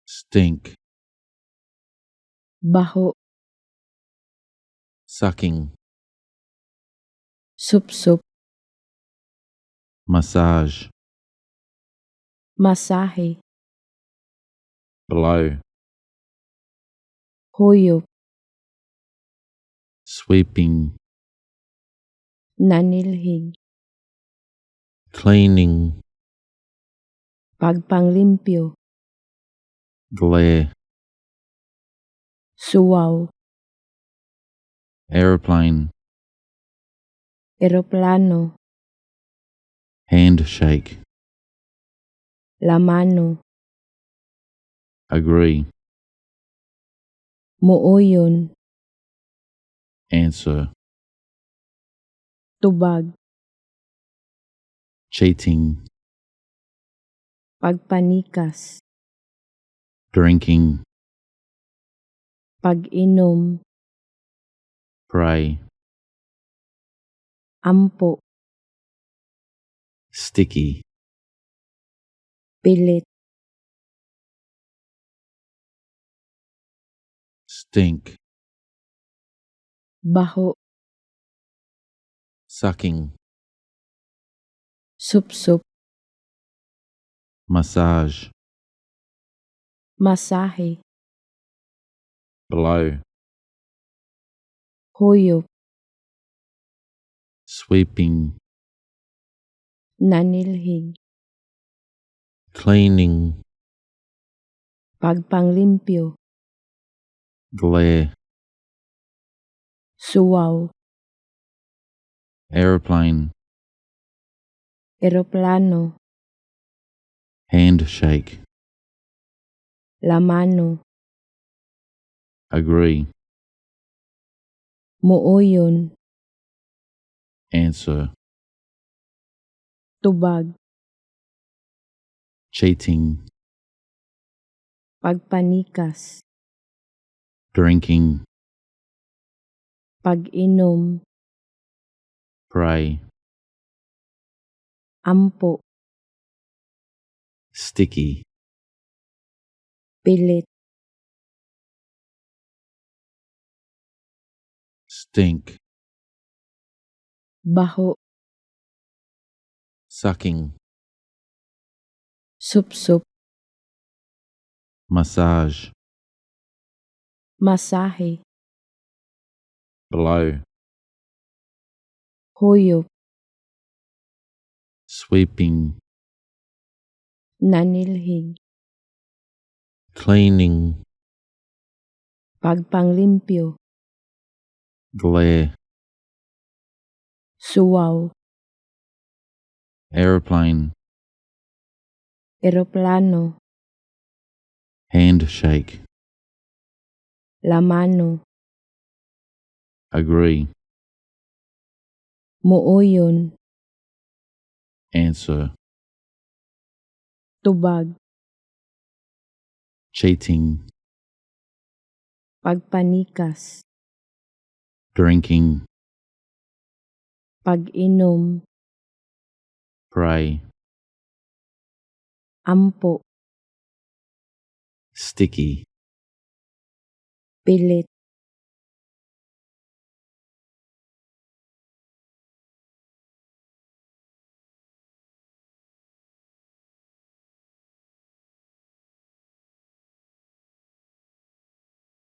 stink, baho, sucking, sup-sup, massage, masahe, blow, huyop, sweeping, nanilhig, cleaning, pagpanglimpyo, glare, suwaw, aeroplane, eroplano, handshake, lamano, agree, muuyon, answer, tubag, cheating, pagpanikas, drinking, pag-inom, pray, ampo, sticky, pilit, stink, baho, sucking, sup-sup, massage, masahe, blow, huyop, sweeping, nanilhig, cleaning, pagpanglimpyo, glare, suwaw, aeroplane, eroplano, handshake, lamano, agree, muuyon, answer, tubag, cheating, pagpanikas, drinking, pag-inom, pray, ampo, sticky, pilit, stink, baho, sucking, sup-sup, massage, masahe, blow, huyop, sweeping, nanilhig, cleaning, pagpanglimpyo, glare, suwaw, aeroplane, eroplano, handshake, lamano, agree, muuyon, answer, tubag, cheating, pagpanikas, drinking, pag-inom, pray, ampo, sticky, pilit,